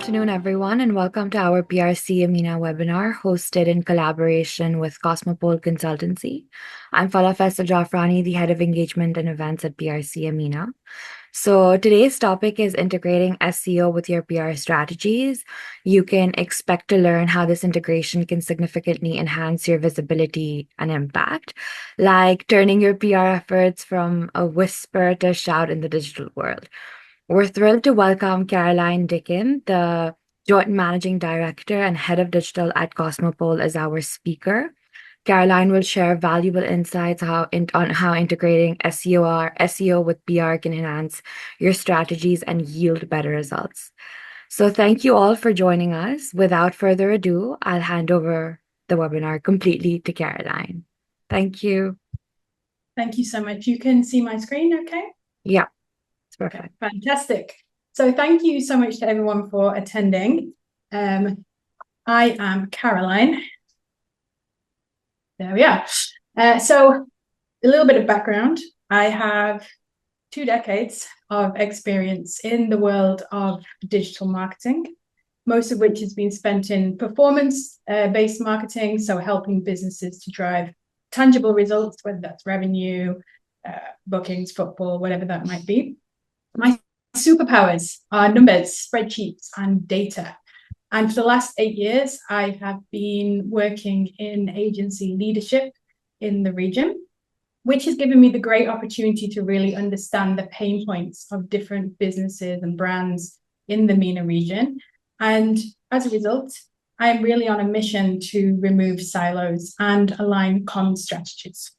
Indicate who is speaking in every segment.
Speaker 1: afternoon, everyone, and welcome to our PRC Amina webinar hosted in collaboration with Cosmopole Consultancy. I'm Falafesta Jafrani, the Head of Engagement and Events at PRC Amina. So today's topic is integrating SEO with your PR strategies. You can expect to learn how this integration can significantly enhance your visibility and impact, like turning your PR efforts from a whisper to a shout in the digital world. We're thrilled to welcome Caroline Dickin, the Joint Managing Director and Head of Digital at Cosmopole, as our speaker. Caroline will share valuable insights on how integrating SEO with PR can enhance your strategies and yield better results. So thank you all for joining us. Without further ado, I'll hand over the webinar completely to Caroline. Thank you.
Speaker 2: Thank you so much. You can see my screen, okay?
Speaker 1: Yeah. Perfect.
Speaker 2: Okay, fantastic. So thank you so much to everyone for attending. I am Caroline. There we are. So a little bit of background. I have 2 decades of experience in the world of digital marketing, most of which has been spent in performance-based marketing, so helping businesses to drive tangible results, whether that's revenue, bookings, footfall, whatever that might be. My superpowers are numbers, spreadsheets, and data. And for the last 8 years, I have been working in agency leadership in the region, which has given me the great opportunity to really understand the pain points of different businesses and brands in the MENA region. And as a result, I am really on a mission to remove silos and align common strategies.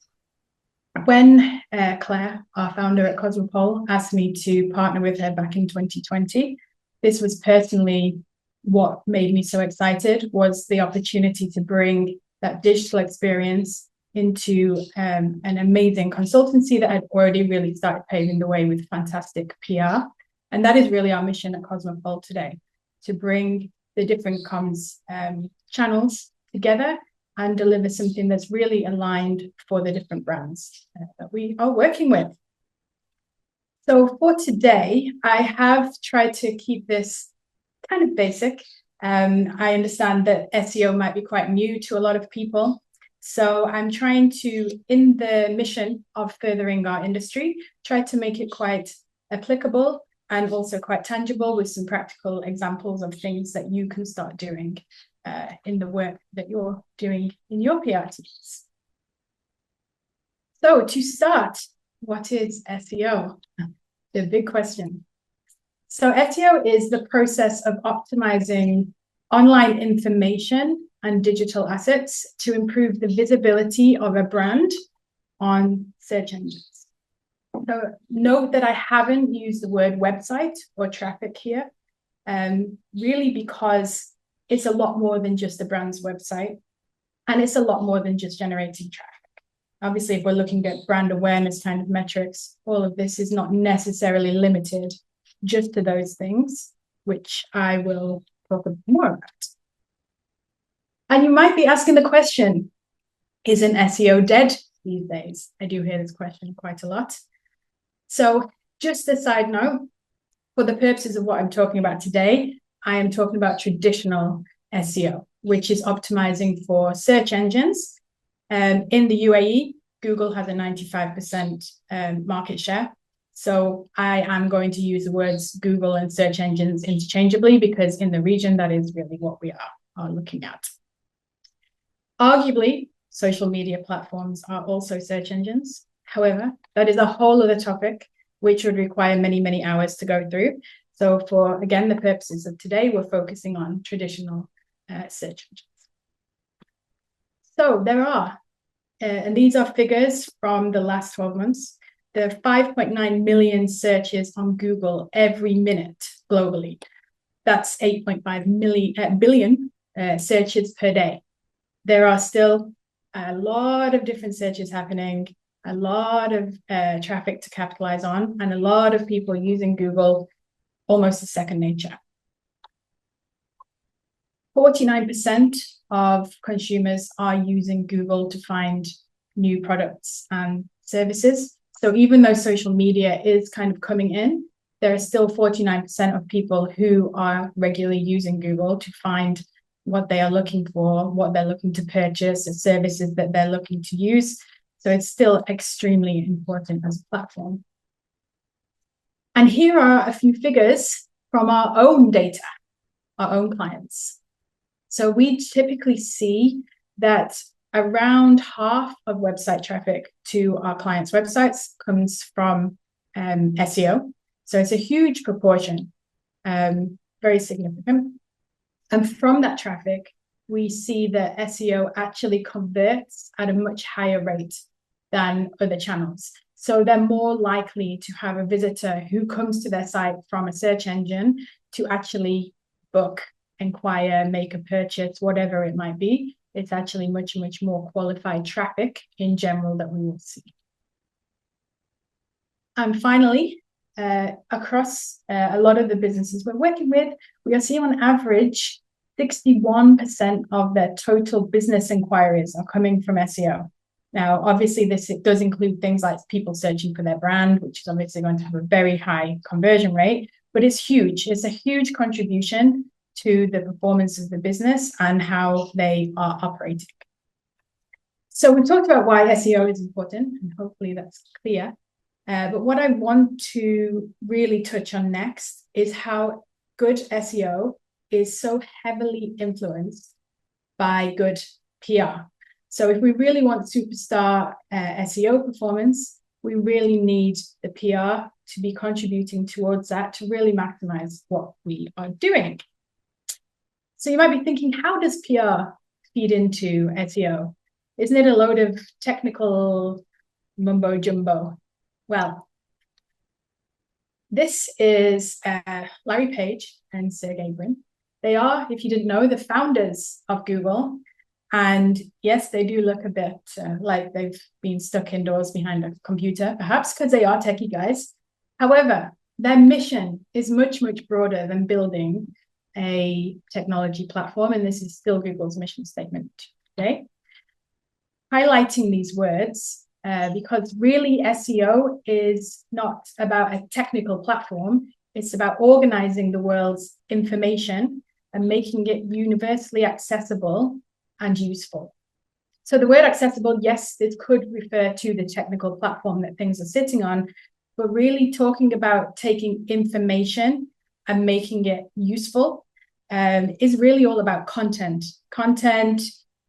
Speaker 2: When Claire, our founder at Cosmopole, asked me to partner with her back in 2020, this was personally what made me so excited, was the opportunity to bring that digital experience into an amazing consultancy that had already really started paving the way with fantastic PR. And that is really our mission at Cosmopole today, to bring the different comms channels together and deliver something that's really aligned for the different brands that we are working with. So for today, I have tried to keep this kind of basic. I understand that SEO might be quite new to a lot of people. So I'm trying to, in the mission of furthering our industry, try to make it quite applicable and also quite tangible with some practical examples of things that you can start doing in the work that you're doing in your PR teams. So to start, what is SEO? The big question. So SEO is the process of optimizing online information and digital assets to improve the visibility of a brand on search engines. So note that I haven't used the word website or traffic here, really because it's a lot more than just a brand's website, and it's a lot more than just generating traffic. Obviously, if we're looking at brand awareness kind of metrics, all of this is not necessarily limited just to those things, which I will talk a bit more about. And you might be asking the question, isn't SEO dead these days? I do hear this question quite a lot. So just a side note, for the purposes of what I'm talking about today, I am talking about traditional SEO, which is optimizing for search engines. In the UAE, Google has a 95% market share. So I am going to use the words Google and search engines interchangeably because in the region, that is really what we are looking at. Arguably, social media platforms are also search engines. However, that is a whole other topic, which would require many, many hours to go through. So for, again, the purposes of today, we're focusing on traditional search engines. So there are, and these are figures from the last 12 months, there are 5.9 million searches on Google every minute globally. That's 8.5 billion searches per day. There are still a lot of different searches happening, a lot of traffic to capitalize on, and a lot of people using Google almost as second nature. 49% of consumers are using Google to find new products and services. So even though social media is kind of coming in, there are still 49% of people who are regularly using Google to find what they are looking for, what they're looking to purchase, the services that they're looking to use. So it's still extremely important as a platform. And here are a few figures from our own data, our own clients. So we typically see that around half of website traffic to our clients' websites comes from SEO. So it's a huge proportion, very significant. And from that traffic, we see that SEO actually converts at a much higher rate than other channels. So they're more likely to have a visitor who comes to their site from a search engine to actually book, inquire, make a purchase, whatever it might be. It's actually much, much more qualified traffic in general that we will see. And finally, across a lot of the businesses we're working with, we are seeing on average 61% of their total business inquiries are coming from SEO. Now, obviously, it does include things like people searching for their brand, which is obviously going to have a very high conversion rate, but it's huge. It's a huge contribution to the performance of the business and how they are operating. So we've talked about why SEO is important, and hopefully that's clear. But what I want to really touch on next is how good SEO is so heavily influenced by good PR. So if we really want superstar SEO performance, we really need the PR to be contributing towards that to really maximize what we are doing. So you might be thinking, how does PR feed into SEO? Isn't it a load of technical mumbo jumbo? Well, this is Larry Page and Sergey Brin. They are, if you didn't know, the founders of Google. And yes, they do look a bit like they've been stuck indoors behind a computer, perhaps because they are techie guys. However, their mission is much, much broader than building a technology platform. And this is still Google's mission statement today. Highlighting these words, because really SEO is not about a technical platform. It's about organizing the world's information and making it universally accessible and useful. So the word accessible, yes, this could refer to the technical platform that things are sitting on, but really talking about taking information and making it useful is really all about content,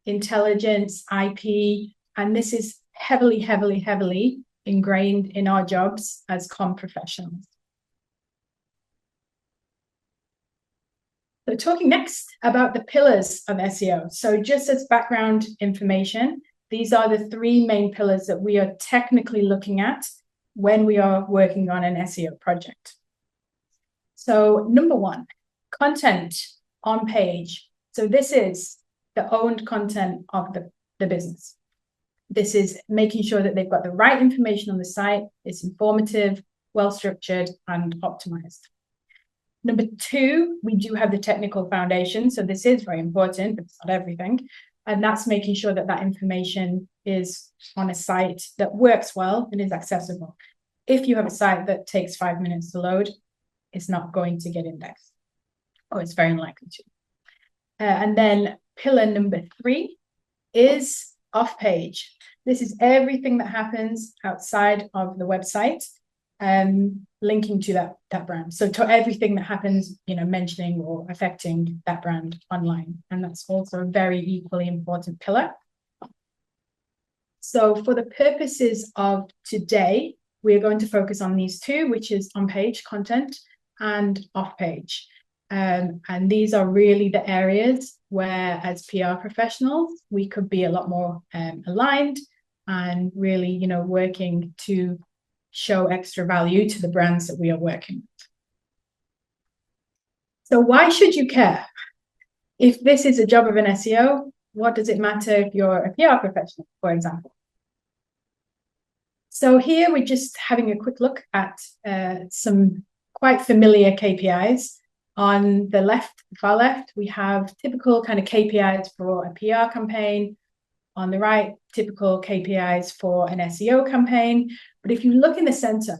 Speaker 2: intelligence, IP, and this is heavily, heavily, heavily ingrained in our jobs as comm professionals. So talking next about the pillars of SEO. So just as background information, these are the three main pillars that we are technically looking at when we are working on an SEO project. So number one, content on page. So this is the owned content of the business. This is making sure that they've got the right information on the site. It's informative, well-structured, and optimized. Number two, we do have the technical foundation. So this is very important, but it's not everything. And that's making sure that that information is on a site that works well and is accessible. If you have a site that takes 5 minutes to load, it's not going to get indexed, or it's very unlikely to. And then pillar number three is off-page. This is everything that happens outside of the website, linking to that brand. So to everything that happens, mentioning or affecting that brand online. And that's also a very equally important pillar. So for the purposes of today, we are going to focus on these two, which is on-page content and off-page. And these are really the areas where, as PR professionals, we could be a lot more aligned and really, working to show extra value to the brands that we are working with. So why should you care? If this is a job of an SEO, what does it matter if you're a PR professional, for example? So here we're just having a quick look at some quite familiar KPIs. On the left, far left, we have typical kind of KPIs for a PR campaign. On the right, typical KPIs for an SEO campaign. But if you look in the center,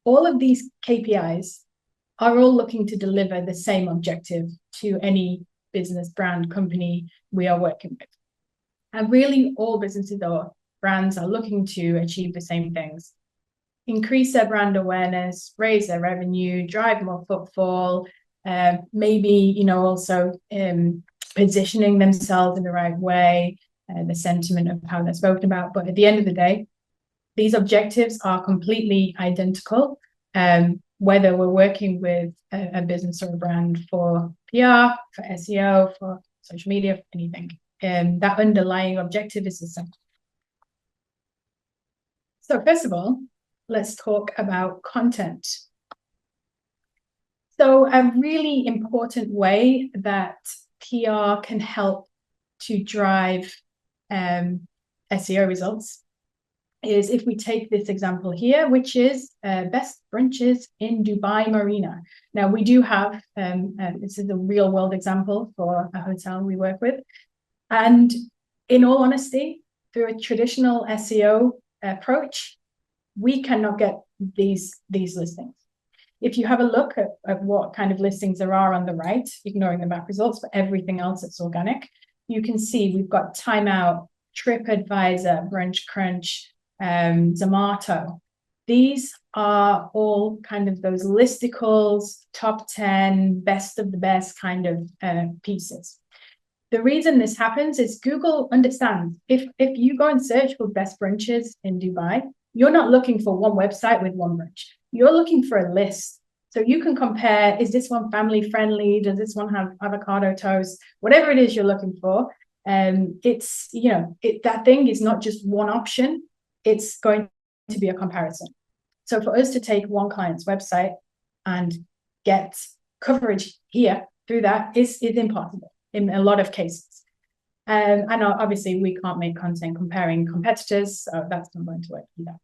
Speaker 2: all of these KPIs are all looking to deliver the same objective to any business, brand, company we are working with. And really all businesses or brands are looking to achieve the same things: increase their brand awareness, raise their revenue, drive more footfall, maybe, also positioning themselves in the right way, the sentiment of how they're spoken about. But at the end of the day, these objectives are completely identical, whether we're working with a business or a brand for PR, for SEO, for social media, for anything. That underlying objective is the same. So first of all, let's talk about content. So a really important way that PR can help to drive SEO results is if we take this example here, which is best brunches in Dubai Marina. Now we do have, this is a real world example for a hotel we work with. And in all honesty, through a traditional SEO approach, we cannot get these listings. If you have a look at what kind of listings there are on the right, ignoring the map results, but everything else that's organic, you can see we've got Time Out, TripAdvisor, Brunch Crunch, Zomato. These are all kind of those listicles, top 10, best of the best kind of pieces. The reason this happens is Google understands if you go and search for best brunches in Dubai, you're not looking for one website with one brunch. You're looking for a list. So you can compare, is this one family friendly? Does this one have avocado toast? Whatever it is you're looking for. It's, that thing is not just one option. It's going to be a comparison. So for us to take one client's website and get coverage here through that is impossible in a lot of cases. And obviously we can't make content comparing competitors, so that's not going to work either.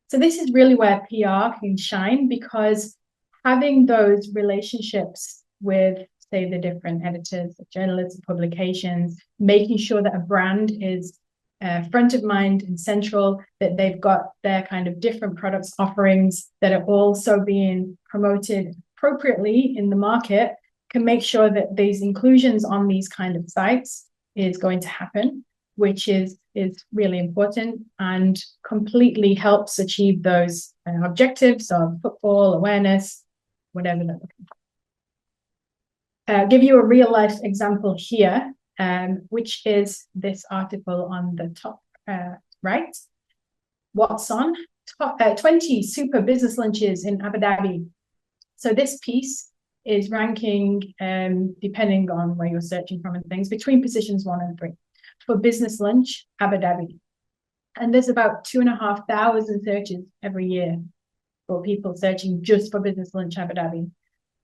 Speaker 2: So this is really where PR can shine, because having those relationships with, say, the different editors, the journalists, the publications, making sure that a brand is front of mind and central, that they've got their kind of different products offerings that are also being promoted appropriately in the market, can make sure that these inclusions on these kind of sites is going to happen, which is really important and completely helps achieve those objectives of footfall, awareness, whatever they're looking for. I'll give you a real life example here, which is this article on the top right. What's on? Top 20 super business lunches in Abu Dhabi. So this piece is ranking, depending on where you're searching from and things, between positions 1 and 3 for business lunch Abu Dhabi. And there's about 2,500 searches every year for people searching just for business lunch Abu Dhabi.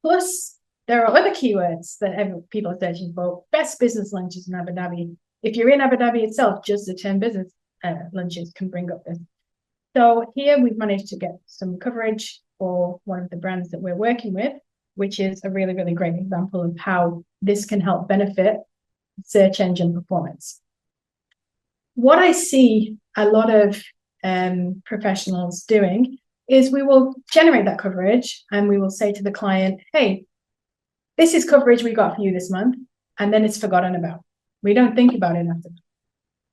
Speaker 2: Plus, there are other keywords that people are searching for. Best business lunches in Abu Dhabi. If you're in Abu Dhabi itself, just the 10 business lunches can bring up this. So here we've managed to get some coverage for one of the brands that we're working with, which is a really, really great example of how this can help benefit search engine performance. What I see a lot of professionals doing is we will generate that coverage and we will say to the client, hey, this is coverage we got for you this month, and then it's forgotten about. We don't think about it after.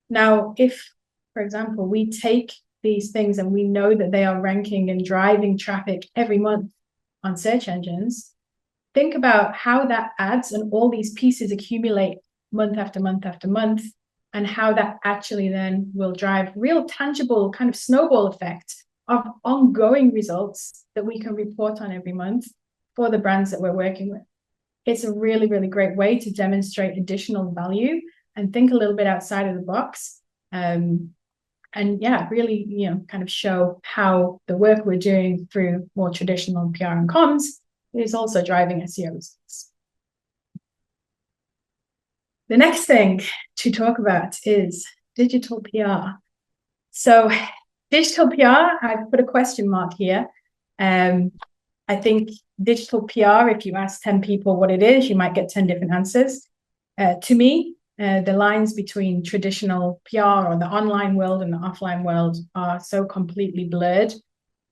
Speaker 2: Now, if, for example, we take these things and we know that they are ranking and driving traffic every month on search engines, think about how that adds and all these pieces accumulate month after month after month, and how that actually then will drive real tangible kind of snowball effect of ongoing results that we can report on every month for the brands that we're working with. It's a really, really great way to demonstrate additional value and think a little bit outside of the box. And yeah, really, kind of show how the work we're doing through more traditional PR and comms is also driving SEO results. The next thing to talk about is digital PR. So digital PR, I've put a question mark here. I think digital PR, if you ask 10 people what it is, you might get 10 different answers. To me, the lines between traditional PR or the online world and the offline world are so completely blurred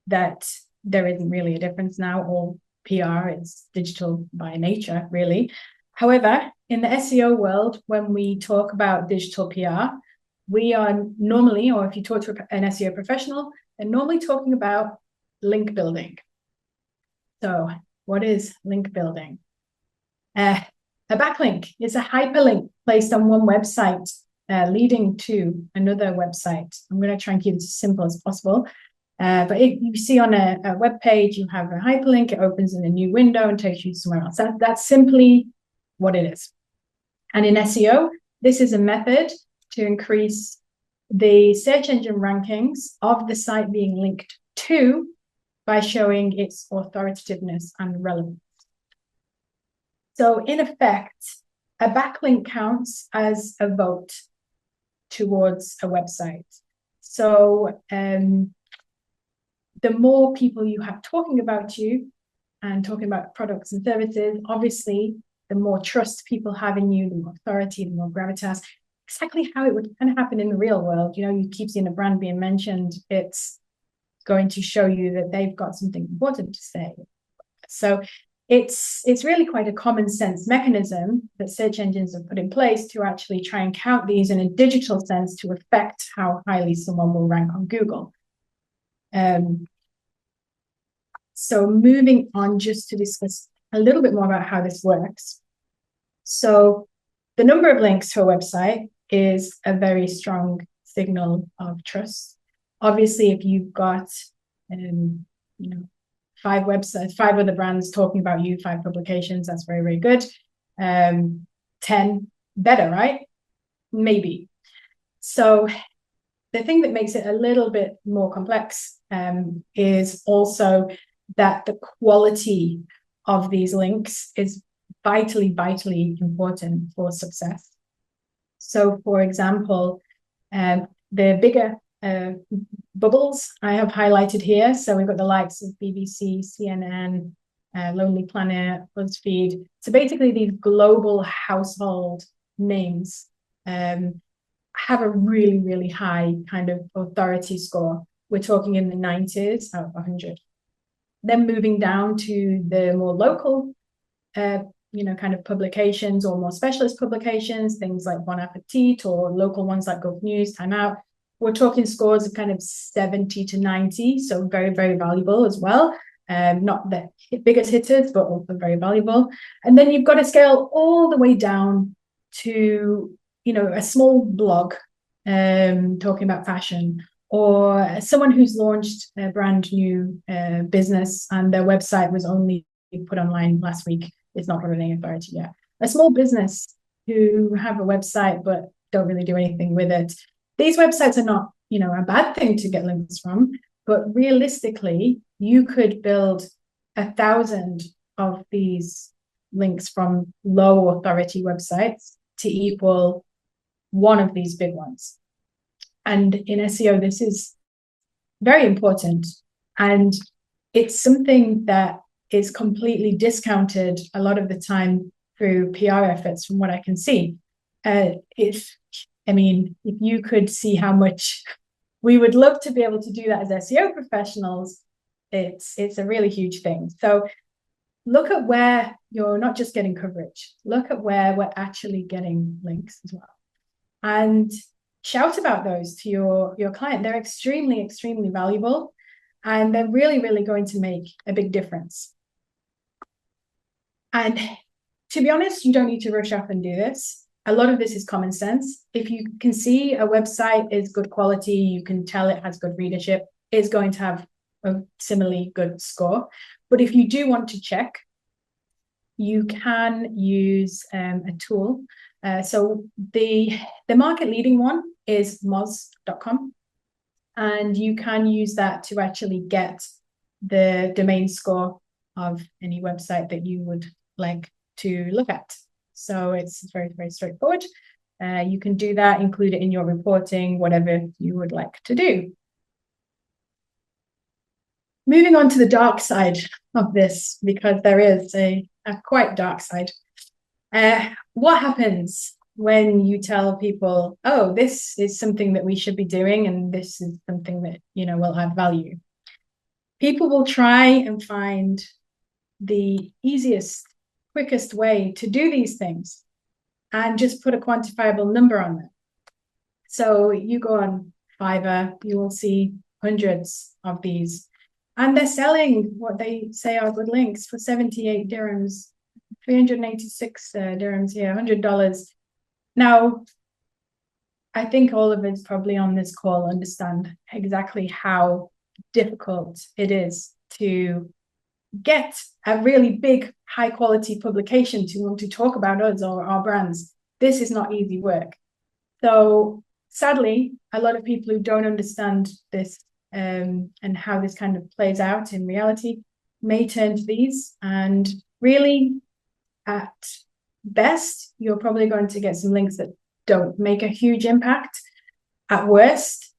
Speaker 2: that there isn't really a difference now. All PR is digital by nature, really. However, in the SEO world, when we talk about digital PR, we are normally, or if you talk to an SEO professional, they're normally talking about link building. So what is link building? A backlink is a hyperlink placed on one website leading to another website. I'm going to try and keep it as simple as possible. But you see on a web page, you have a hyperlink, it opens in a new window and takes you somewhere else. That's simply what it is. And in SEO, this is a method to increase the search engine rankings of the site being linked to by showing its authoritativeness and relevance. So in effect, a backlink counts as a vote towards a website. So the more people you have talking about you and talking about products and services, obviously, the more trust people have in you, the more authority, the more gravitas. Exactly how it would kind of happen in the real world. You know, you keep seeing a brand being mentioned, it's going to show you that they've got something important to say. So it's really quite a common sense mechanism that search engines have put in place to actually try and count these in a digital sense to affect how highly someone will rank on Google. So moving on just to discuss a little bit more about how this works. So the number of links to a website is a very strong signal of trust. Obviously, if you've got, five websites, five other brands talking about you, five publications, that's very, very good. 10, better, right? Maybe. So the thing that makes it a little bit more complex is also that the quality of these links is vitally, vitally important for success. So, for example, the bigger bubbles I have highlighted here. So we've got the likes of BBC, CNN, Lonely Planet, BuzzFeed. So basically these global household names have a really, really high kind of authority score. We're talking in the 90s out of 100. Then moving down to the more local, kind of publications or more specialist publications, things like Bon Appetit or local ones like Gulf News, Time Out. We're talking scores of kind of 70 to 90, so very, very valuable as well. Not the biggest hitters, but also very valuable. And then you've got to scale all the way down to, a small blog talking about fashion, or someone who's launched a brand new business and their website was only put online last week. It's not got any authority yet. A small business who have a website but don't really do anything with it. These websites are not, a bad thing to get links from, but realistically, you could build 1,000 of these links from low authority websites to equal one of these big ones. And in SEO, this is very important. And it's something that is completely discounted a lot of the time through PR efforts from what I can see. If you could see how much we would love to be able to do that as SEO professionals, it's a really huge thing. So look at where you're not just getting coverage, look at where we're actually getting links as well. And shout about those to your client. They're extremely, extremely valuable, and they're really, really going to make a big difference. And to be honest, you don't need to rush off and do this. A lot of this is common sense. If you can see a website is good quality, you can tell it has good readership, it's going to have a similarly good score. But if you do want to check, you can use a tool. So the market leading one is moz.com. And you can use that to actually get the domain score of any website that you would like to look at. So it's very, very straightforward. You can do that, include it in your reporting, whatever you would like to do. Moving on to the dark side of this, because there is a quite dark side. What happens when you tell people, oh, this is something that we should be doing and this is something that, will add value? People will try and find the easiest, quickest way to do these things and just put a quantifiable number on them. So you go on Fiverr, you will see hundreds of these, and they're selling what they say are good links for 78 dirhams, 386 dirhams here, $100. Now, I think all of us probably on this call understand exactly how difficult it is to get a really big, high quality publication to want to talk about us or our brands. This is not easy work. So sadly, a lot of people who don't understand this and how this kind of plays out in reality may turn to these. And really, at best, you're probably going to get some links that don't make a huge impact. At worst,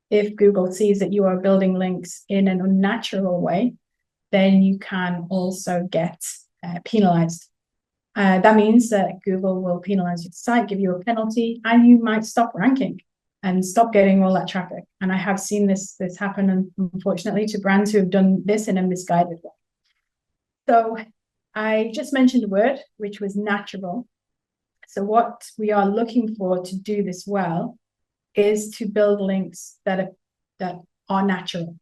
Speaker 2: if Google sees that you are building links in an unnatural way, then you can also get penalized. That means that Google will penalize your site, give you a penalty, and you might stop ranking and stop getting all that traffic. And I have seen this happen, unfortunately, to brands who have done this in a misguided way. So I just mentioned a word, which was natural. So what we are looking for to do this well is to build links that are natural.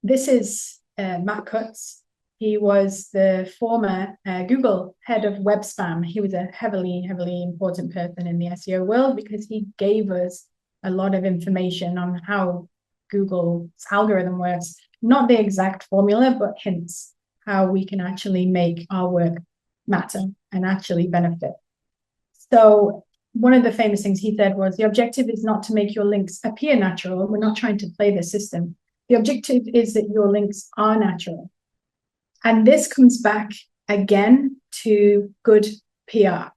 Speaker 2: This is Matt Cutts. He was the former Google head of web spam. He was a heavily important person in the SEO world because he gave us a lot of information on how Google's algorithm works. Not the exact formula, but hints how we can actually make our work matter and actually benefit. So one of the famous things he said was, the objective is not to make your links appear natural. We're not trying to play the system. The objective is that your links are natural. And this comes back again to good PR.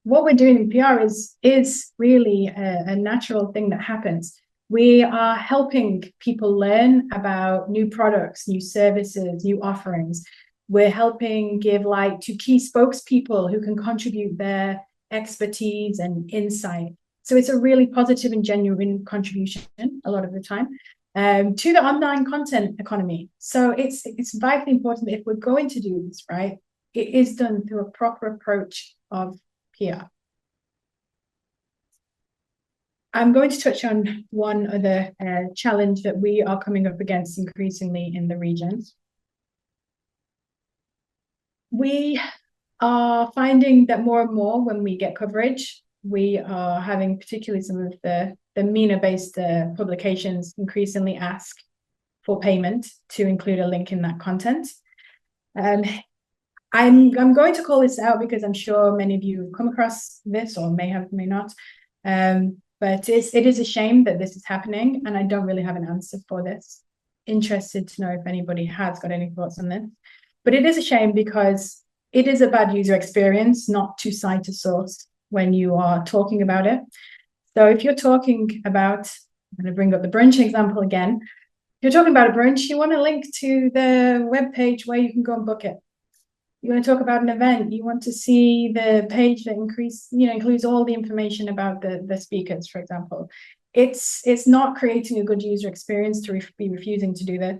Speaker 2: What we're doing in PR is really a natural thing that happens. We are helping people learn about new products, new services, new offerings. We're helping give light to key spokespeople who can contribute their expertise and insight. So it's a really positive and genuine contribution a lot of the time to the online content economy. So it's vitally important that if we're going to do this right, it is done through a proper approach of PR. I'm going to touch on one other challenge that we are coming up against increasingly in the region. We are finding that more and more when we get coverage, we are having particularly some of the MENA-based publications increasingly ask for payment to include a link in that content. I'm going to call this out because I'm sure many of you have come across this or may not. But it is a shame that this is happening, and I don't really have an answer for this. Interested to know if anybody has got any thoughts on this. But it is a shame because it is a bad user experience not to cite a source when you are talking about it. So if you're talking about, I'm going to bring up the brunch example again. If you're talking about a brunch, you want to link to the webpage where you can go and book it. You want to talk about an event, you want to see the page that includes all the information about the speakers, for example. It's not creating a good user experience to be refusing to do that.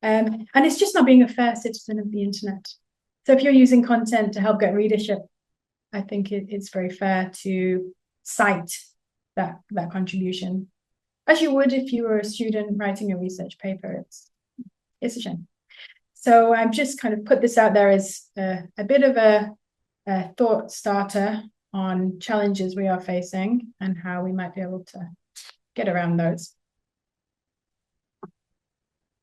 Speaker 2: And it's just not being a fair citizen of the internet. So if you're using content to help get readership, I think it's very fair to cite that contribution, as you would if you were a student writing a research paper. It's a shame. So I've just kind of put this out there as a bit of a thought starter on challenges we are facing and how we might be able to get around those.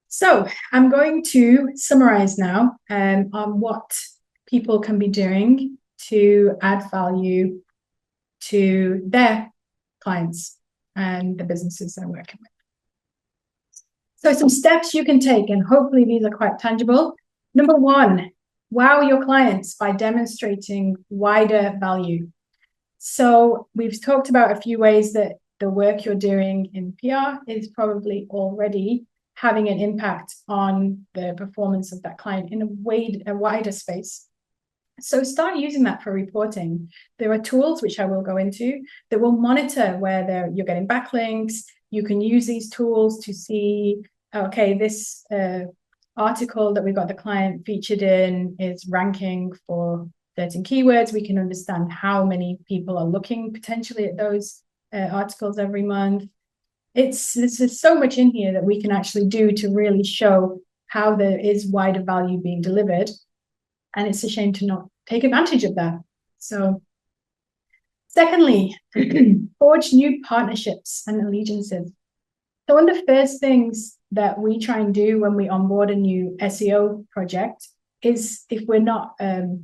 Speaker 2: So I'm going to summarize now on what people can be doing to add value to their clients and the businesses they're working with. So some steps you can take, and hopefully these are quite tangible. Number one, wow your clients by demonstrating wider value. So we've talked about a few ways that the work you're doing in PR is probably already having an impact on the performance of that client in a wider space. So start using that for reporting. There are tools, which I will go into, that will monitor where you're getting backlinks. You can use these tools to see, okay, this article that we've got the client featured in is ranking for certain keywords. We can understand how many people are looking potentially at those articles every month. There's so much in here that we can actually do to really show how there is wider value being delivered. And it's a shame to not take advantage of that. So secondly, forge new partnerships and allegiances. So one of the first things that we try and do when we onboard a new SEO project is, if we're not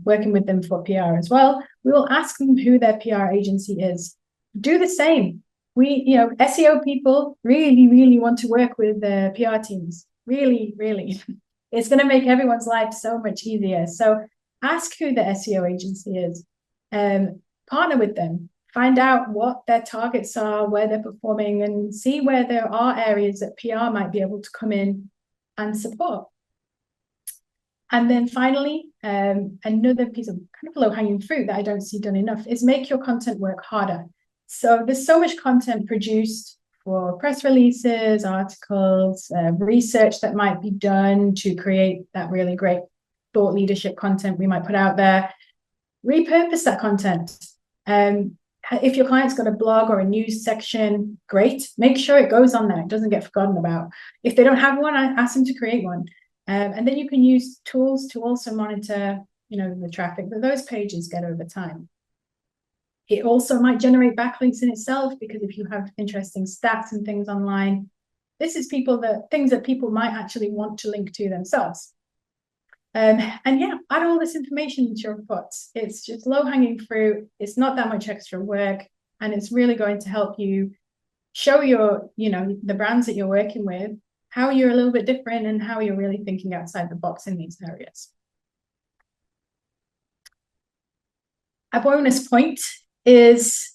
Speaker 2: working with them for PR as well, we will ask them who their PR agency is. Do the same. SEO people really, really want to work with the PR teams. Really, really. It's going to make everyone's life so much easier. So ask who the SEO agency is. Partner with them. Find out what their targets are, where they're performing, and see where there are areas that PR might be able to come in and support. And then finally, another piece of kind of low-hanging fruit that I don't see done enough is make your content work harder. So there's so much content produced for press releases, articles, research that might be done to create that really great thought leadership content we might put out there. Repurpose that content. If your client's got a blog or a news section, great. Make sure it goes on there. It doesn't get forgotten about. If they don't have one, ask them to create one. And then you can use tools to also monitor, the traffic that those pages get over time. It also might generate backlinks in itself, because if you have interesting stats and things online, this is things that people might actually want to link to themselves. And yeah, add all this information into your reports. It's just low-hanging fruit. It's not that much extra work, and it's really going to help you show the brands that you're working with, how you're a little bit different and how you're really thinking outside the box in these areas. A bonus point is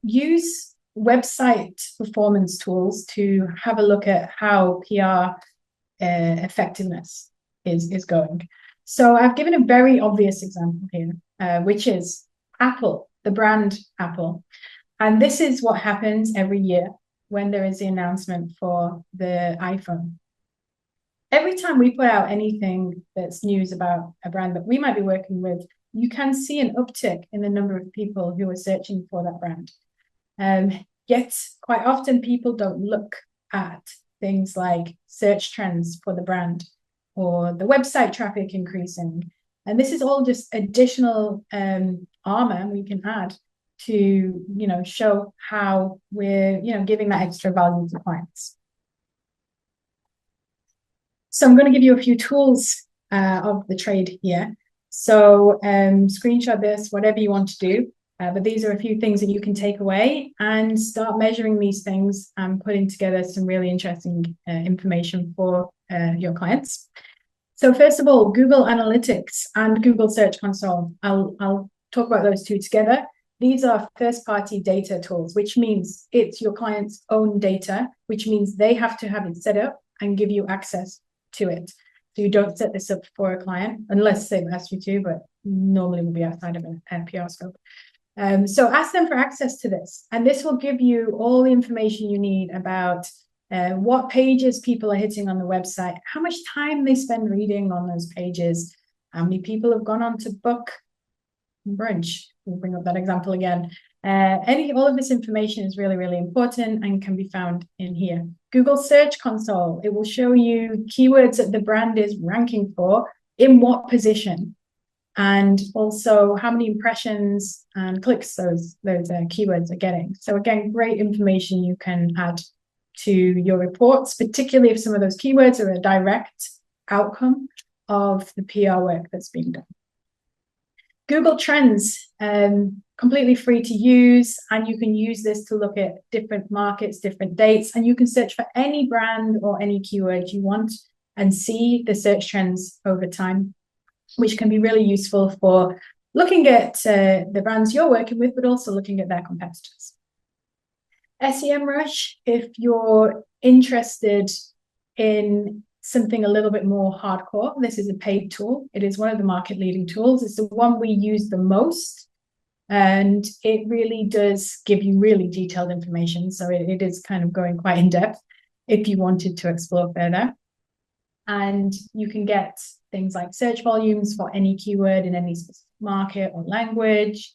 Speaker 2: use website performance tools to have a look at how PR effectiveness is going. So I've given a very obvious example here, which is Apple, the brand Apple. And this is what happens every year when there is the announcement for the iPhone. Every time we put out anything that's news about a brand that we might be working with, you can see an uptick in the number of people who are searching for that brand. Yet quite often people don't look at things like search trends for the brand or the website traffic increasing. And this is all just additional armor we can add to, show how we're, giving that extra value to clients. So I'm going to give you a few tools of the trade here. So screenshot this, whatever you want to do. But these are a few things that you can take away and start measuring these things and putting together some really interesting information for your clients. So first of all, Google Analytics and Google Search Console. I'll talk about those two together. These are first-party data tools, which means it's your client's own data, which means they have to have it set up and give you access to it. So you don't set this up for a client unless they've asked you to, but normally will be outside of a PR scope. So ask them for access to this, and this will give you all the information you need about what pages people are hitting on the website, how much time they spend reading on those pages, how many people have gone on to book brunch. We'll bring up that example again. All of this information is really, really important and can be found in here. Google Search Console, it will show you keywords that the brand is ranking for, in what position, and also how many impressions and clicks those keywords are getting. So again, great information you can add to your reports, particularly if some of those keywords are a direct outcome of the PR work that's being done. Google Trends, completely free to use, and you can use this to look at different markets, different dates, and you can search for any brand or any keyword you want and see the search trends over time, which can be really useful for looking at the brands you're working with, but also looking at their competitors. SEMrush, if you're interested in something a little bit more hardcore, this is a paid tool. It is one of the market leading tools. It's the one we use the most. And it really does give you really detailed information. So it is kind of going quite in depth if you wanted to explore further. And you can get things like search volumes for any keyword in any specific market or language.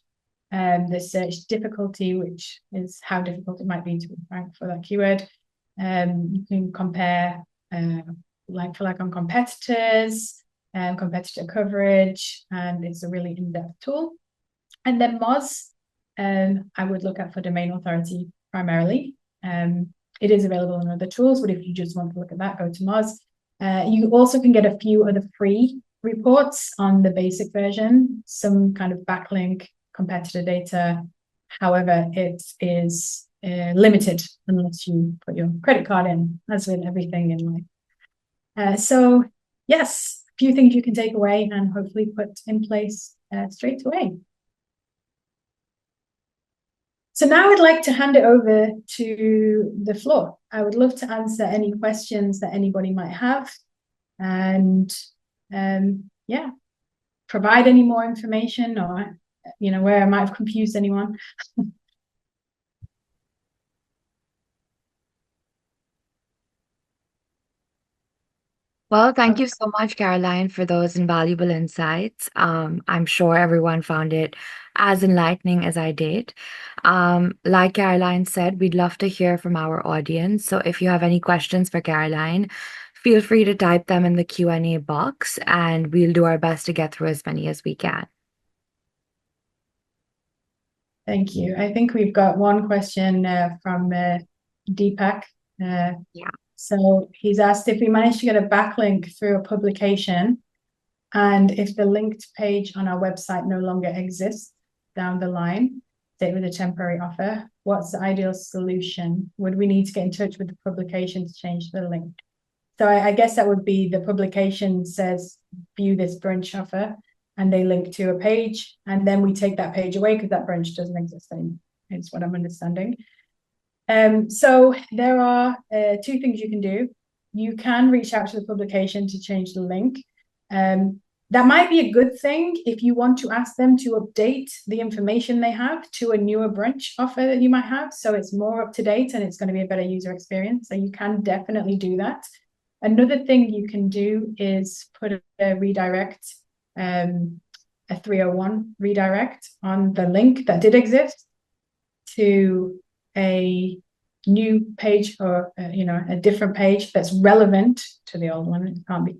Speaker 2: The search difficulty, which is how difficult it might be to rank for that keyword. You can compare like for like on competitors, competitor coverage, and it's a really in-depth tool. And then Moz, I would look at for domain authority primarily. It is available in other tools, but if you just want to look at that, go to Moz. You also can get a few other free reports on the basic version, some kind of backlink, competitor data. However, it is limited unless you put your credit card in, as with everything in life. So yes, a few things you can take away and hopefully put in place straight away. So now I'd like to hand it over to the floor. I would love to answer any questions that anybody might have, and yeah, provide any more information, or where I might have confused anyone.
Speaker 1: Well, thank you so much, Caroline, for those invaluable insights. I'm sure everyone found it as enlightening as I did. Like Caroline said, we'd love to hear from our audience. So if you have any questions for Caroline, feel free to type them in the Q&A box, and we'll do our best to get through as many as we can.
Speaker 2: Thank you. I think we've got one question from Deepak.
Speaker 1: Yeah.
Speaker 2: So he's asked if we managed to get a backlink through a publication, and if the linked page on our website no longer exists down the line, say with a temporary offer, what's the ideal solution? Would we need to get in touch with the publication to change the link? So I guess that would be the publication says, view this brunch offer, and they link to a page, and then we take that page away because that brunch doesn't exist anymore, is what I'm understanding. So there are two things you can do. You can reach out to the publication to change the link. That might be a good thing if you want to ask them to update the information they have to a newer brunch offer that you might have, so it's more up to date and it's going to be a better user experience. So you can definitely do that. Another thing you can do is put a redirect, a 301 redirect on the link that did exist to a new page, or a different page that's relevant to the old one. It can't be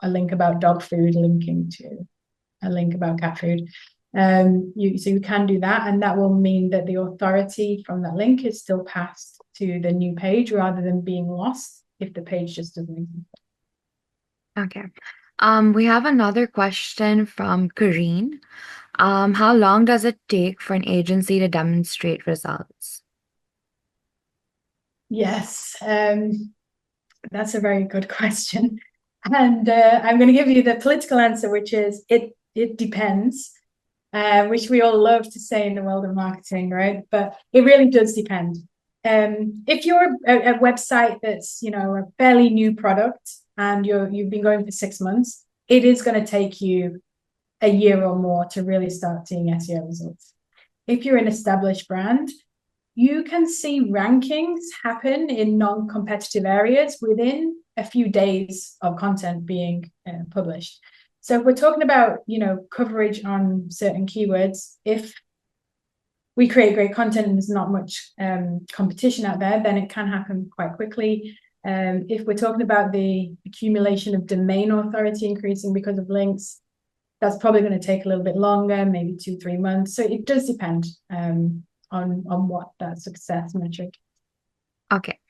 Speaker 2: a link about dog food linking to a link about cat food. So you can do that, and that will mean that the authority from that link is still passed to the new page rather than being lost if the page just doesn't exist.
Speaker 1: Okay. We have another question from Kareen. How long does it take for an agency to demonstrate results?
Speaker 2: Yes, that's a very good question. And I'm going to give you the political answer, which is it depends, which we all love to say in the world of marketing, right? But it really does depend. If you're a website that's a fairly new product and you've been going for 6 months, it is going to take you a year or more to really start seeing SEO results. If you're an established brand, you can see rankings happen in non-competitive areas within a few days of content being published. So if we're talking about coverage on certain keywords, if we create great content and there's not much competition out there, then it can happen quite quickly. If we're talking about the accumulation of domain authority increasing because of links, that's probably going to take a little bit longer, maybe 2-3 months. So it does depend on what that success metric.
Speaker 1: Okay.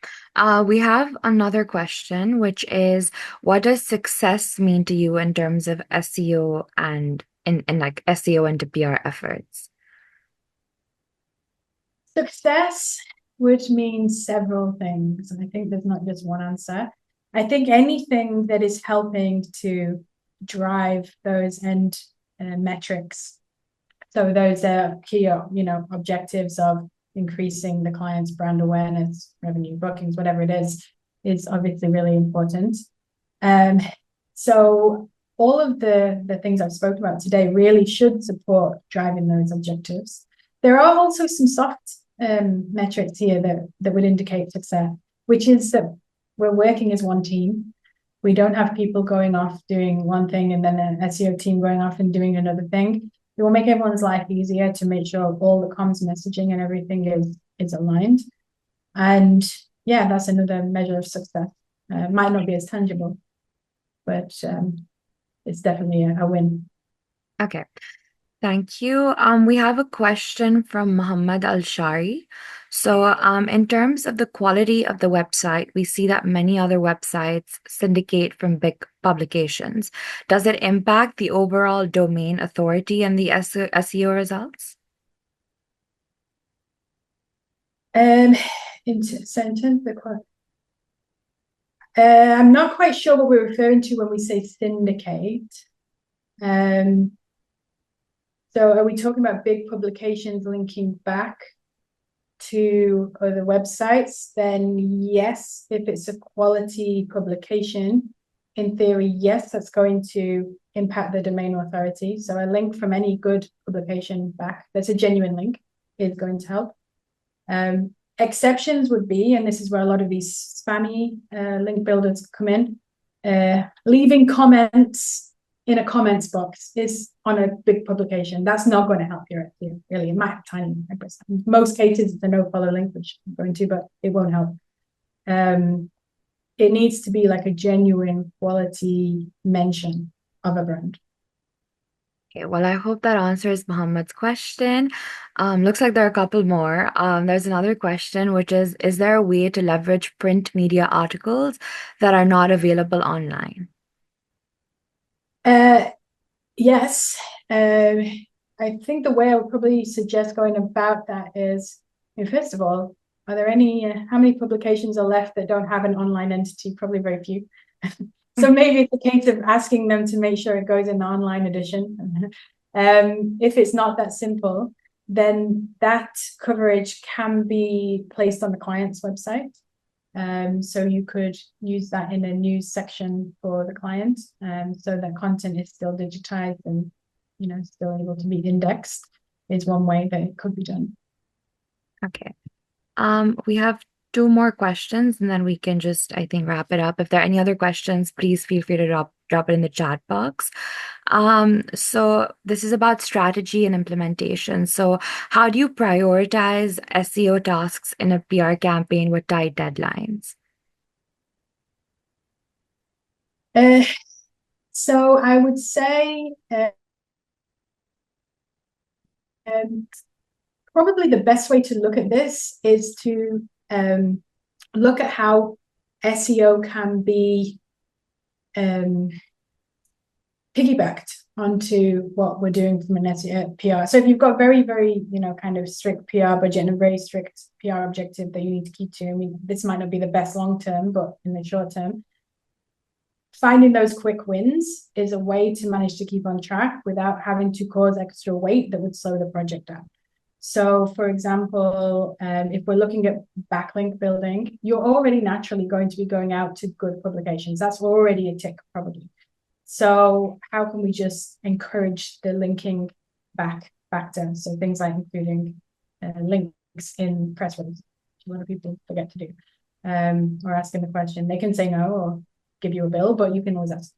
Speaker 1: We have another question, which is, what does success mean to you in terms of SEO and in like SEO into PR efforts?
Speaker 2: Success would mean several things, and I think there's not just one answer. I think anything that is helping to drive those end metrics, so those are key objectives of increasing the client's brand awareness, revenue, bookings, whatever it is obviously really important. So all of the things I've spoken about today really should support driving those objectives. There are also some soft metrics here that would indicate success, which is that we're working as one team. We don't have people going off doing one thing and then an SEO team going off and doing another thing. It will make everyone's life easier to make sure all the comms messaging and everything is aligned. And yeah, that's another measure of success. Might not be as tangible, but it's definitely a win.
Speaker 1: Okay. Thank you. We have a question from Muhammad Al-Shari. So, in terms of the quality of the website, we see that many other websites syndicate from big publications. Does it impact the overall domain authority and the SEO results?
Speaker 2: In sentence, I'm not quite sure what we're referring to when we say syndicate. So are we talking about big publications linking back to other websites? Then yes, if it's a quality publication, in theory, yes, that's going to impact the domain authority. So a link from any good publication back, that's a genuine link, is going to help. Exceptions would be, and this is where a lot of these spammy link builders come in, leaving comments in a comments box is on a big publication. That's not going to help you really. It might have tiny numbers. In most cases, it's a no-follow link, which I'm going to, but it won't help. It needs to be like a genuine quality mention of a brand.
Speaker 1: Okay, well, I hope that answers Muhammad's question. Looks like there are a couple more. There's another question, which is there a way to leverage print media articles that are not available online?
Speaker 2: Yes. I think the way I would probably suggest going about that is, first of all, are there how many publications are left that don't have an online entity? Probably very few. So maybe it's a case of asking them to make sure it goes in the online edition. If it's not that simple, then that coverage can be placed on the client's website. So you could use that in a news section for the client, so that content is still digitized and still able to be indexed is one way that it could be done.
Speaker 1: Okay. We have two more questions and then we can just, I think, wrap it up. If there are any other questions, please feel free to drop it in the chat box. So this is about strategy and implementation. So how do you prioritize SEO tasks in a PR campaign with tight deadlines?
Speaker 2: So I would say probably the best way to look at this is to look at how SEO can be piggybacked onto what we're doing from an SEO PR. So if you've got very, very, kind of strict PR budget and a very strict PR objective that you need to keep to, I mean, this might not be the best long term, but in the short term, finding those quick wins is a way to manage to keep on track without having to cause extra weight that would slow the project down. So, for example, if we're looking at backlink building, you're already naturally going to be going out to good publications. That's already a tick, probably. So, how can we just encourage the linking back down? So, things like including links in press releases, which a lot of people forget to do, or asking the question. They can say no or give you a bill, but you can always ask.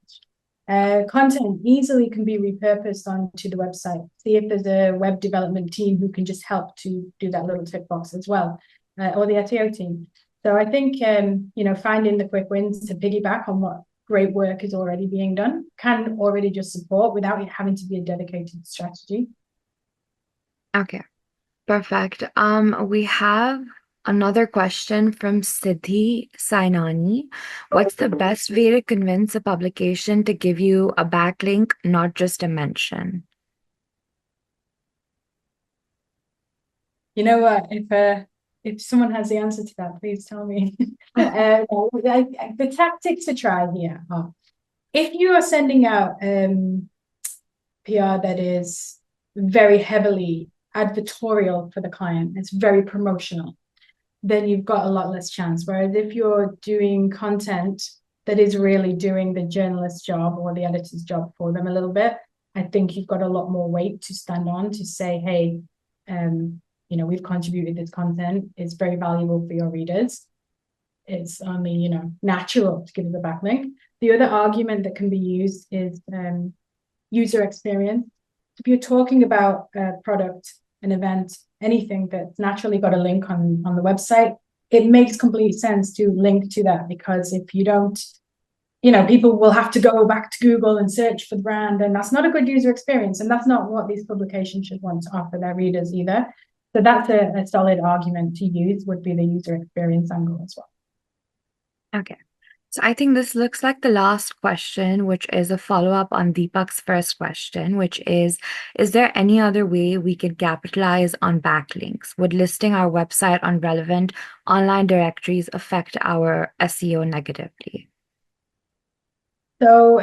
Speaker 2: Content easily can be repurposed onto the website. See if there's a web development team who can just help to do that little tick box as well, or the SEO team. So I think finding the quick wins to piggyback on what great work is already being done can already just support without it having to be a dedicated strategy.
Speaker 1: Okay, perfect. We have another question from Siddhi Sainani. What's the best way to convince a publication to give you a backlink, not just a mention?
Speaker 2: You know what? If someone has the answer to that, please tell me. The tactics to try here are, if you are sending out PR that is very heavily advertorial for the client, it's very promotional, then you've got a lot less chance. Whereas if you're doing content that is really doing the journalist's job or the editor's job for them a little bit, I think you've got a lot more weight to stand on to say, hey, we've contributed this content. It's very valuable for your readers. It's only, natural to give it a backlink. The other argument that can be used is user experience. If you're talking about a product, an event, anything that's naturally got a link on the website, it makes complete sense to link to that, because if you don't, people will have to go back to Google and search for the brand, and that's not a good user experience, and that's not what these publications should want to offer their readers either. So that's a solid argument to use, would be the user experience angle as well.
Speaker 1: Okay. So I think this looks like the last question, which is a follow-up on Deepak's first question, which is there any other way we can capitalize on backlinks? Would listing our website on relevant online directories affect our SEO negatively?
Speaker 2: So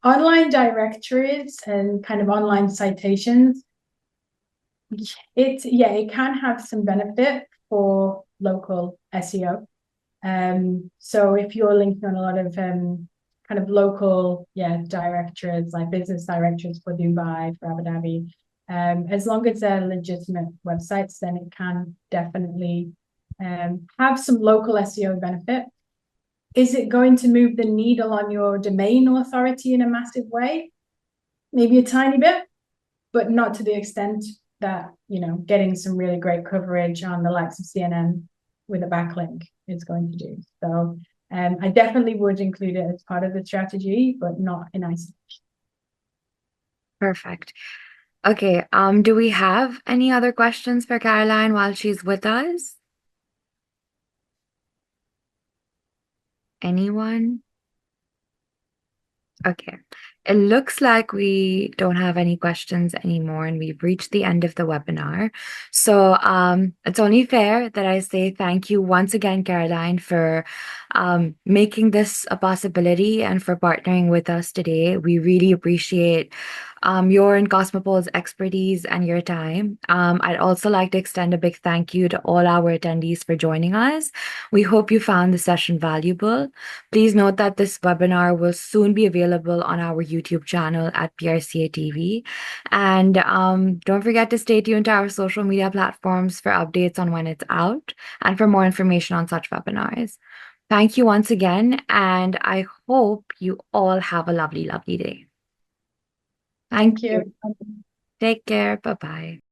Speaker 2: online directories and kind of online citations, it can have some benefit for local SEO. So if you're linking on a lot of kind of local, directories, like business directories for Dubai, for Abu Dhabi, as long as they're legitimate websites, then it can definitely have some local SEO benefit. Is it going to move the needle on your domain authority in a massive way? Maybe a tiny bit, but not to the extent that, getting some really great coverage on the likes of CNN with a backlink is going to do. So I definitely would include it as part of the strategy, but not in isolation.
Speaker 1: Perfect. Okay, do we have any other questions for Caroline while she's with us? Anyone? Okay. It looks like we don't have any questions anymore, and we've reached the end of the webinar. So it's only fair that I say thank you once again, Caroline, for making this a possibility and for partnering with us today. We really appreciate your and Cosmopole's expertise and your time. I'd also like to extend a big thank you to all our attendees for joining us. We hope you found the session valuable. Please note that this webinar will soon be available on our YouTube channel at PRCA TV. And don't forget to stay tuned to our social media platforms for updates on when it's out and for more information on such webinars. Thank you once again, and I hope you all have a lovely, lovely day. Thank
Speaker 2: Thank you.
Speaker 1: you. Take care. Bye-bye.